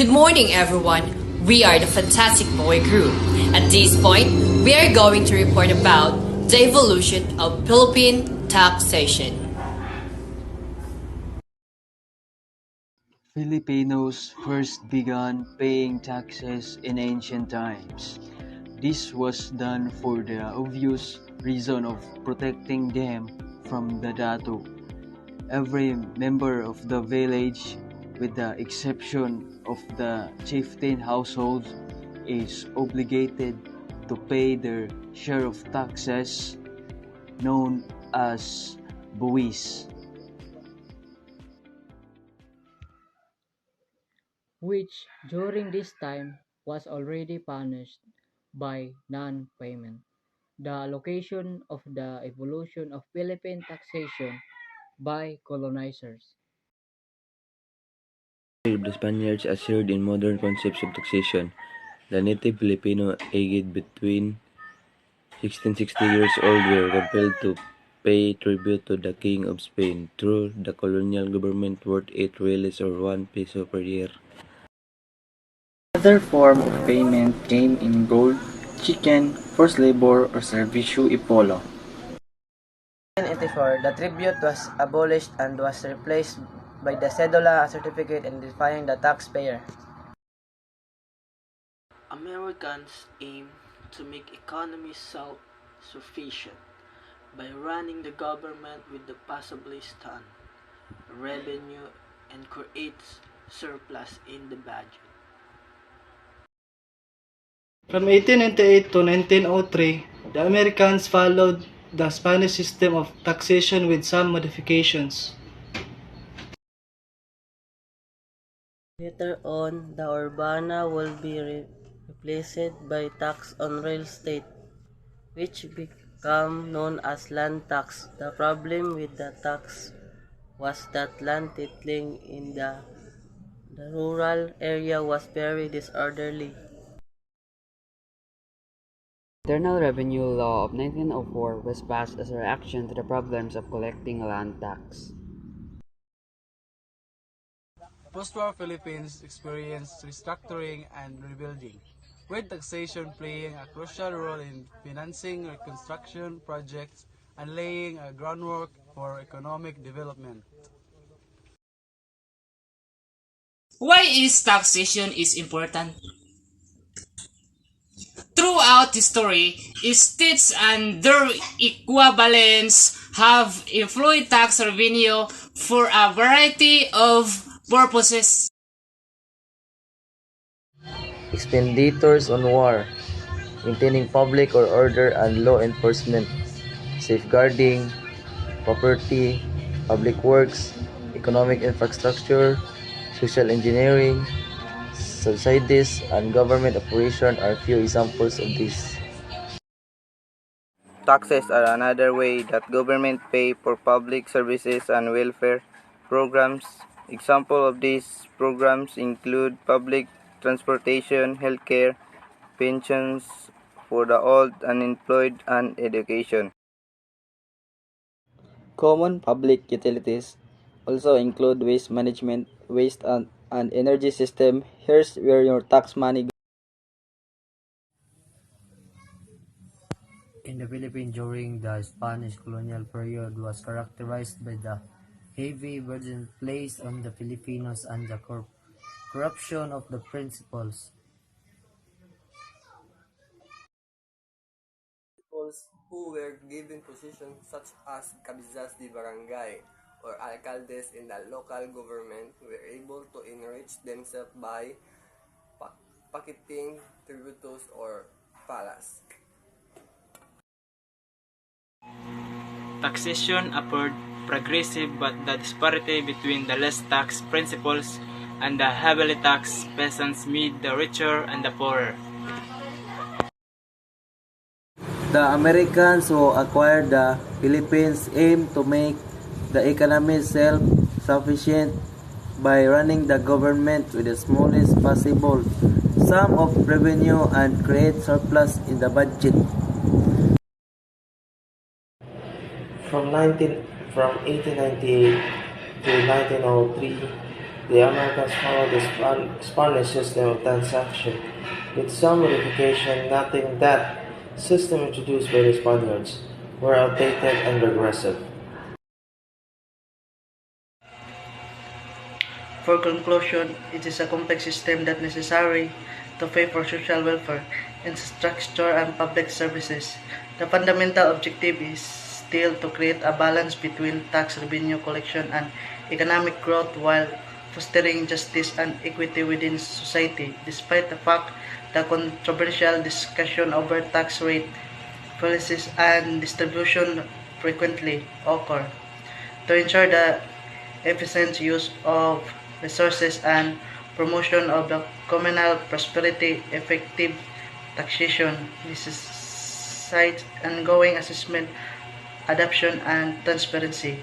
Good morning, everyone. We are the Fantastic Boy Group. At this point, we are going to report about the evolution of Philippine taxation. Filipinos first began paying taxes in ancient times. This was done for the obvious reason of protecting them from the dato. Every member of the village, with the exception of the chieftain household, is obligated to pay their share of taxes, known as buwis. which during this time was already punished by non-payment. The location of the evolution of Philippine taxation by colonizers. The Spaniards ushered in modern concepts of taxation. The native Filipino aged between 16 and 60 years old were compelled to pay tribute to the King of Spain through the colonial government worth 8 reales or 1 peso per year. Another form of payment came in gold, chicken, forced labor, or servicio y polo. In 1884, the tribute was abolished and was replaced by the cedula, a certificate identifying the taxpayer. Americans aim to make economies self-sufficient by running the government with the possibly stun revenue and creates surplus in the budget. From 1898 to 1903, the Americans followed the Spanish system of taxation with some modifications. Later on, the urbana will be replaced by tax on real estate, which became known as land tax. The problem with the tax was that land titling in the rural area was very disorderly. The Internal Revenue Law of 1904 was passed as a reaction to the problems of collecting a land tax. Post-war Philippines experienced restructuring and rebuilding, with taxation playing a crucial role in financing reconstruction projects and laying a groundwork for economic development. Why is taxation is important? Throughout history, states and their equivalents have employed tax revenue for a variety of purposes. Expenditures on war, maintaining public order and law enforcement, safeguarding property, public works, economic infrastructure, social engineering, subsidies, and government operation are few examples of this. Taxes are another way that government pay for public services and welfare programs. Examples of these programs include public transportation, healthcare, pensions for the old, unemployed, and education. Common public utilities also include waste management, waste and energy system. Here's where your tax money goes. In the Philippines during the Spanish colonial period was characterized by the heavy burden placed on the Filipinos and the corruption of the principals. Principals who were given positions such as cabezas de barangay or alcaldes in the local government were able to enrich themselves by pocketing tributos or palas. Taxation appeared progressive, but the disparity between the less taxed principals and the heavily taxed peasants made the richer and the poorer. The Americans who acquired the Philippines aimed to make the economy self-sufficient by running the government with the smallest possible sum of revenue and create surplus in the budget. From 1898 to 1903, The Americans followed the Spanish system of transaction, with some modification, noting that system introduced by the Spaniards were outdated and regressive. For conclusion, it is a complex system that is necessary to pay for social welfare, infrastructure, and public services. The fundamental objective is still to create a balance between tax revenue collection and economic growth while fostering justice and equity within society, despite the fact that controversial discussion over tax rate, policies, and distribution frequently occur. To ensure the efficient use of resources and promotion of the communal prosperity, effective taxation necessitates ongoing assessment, adoption, and transparency.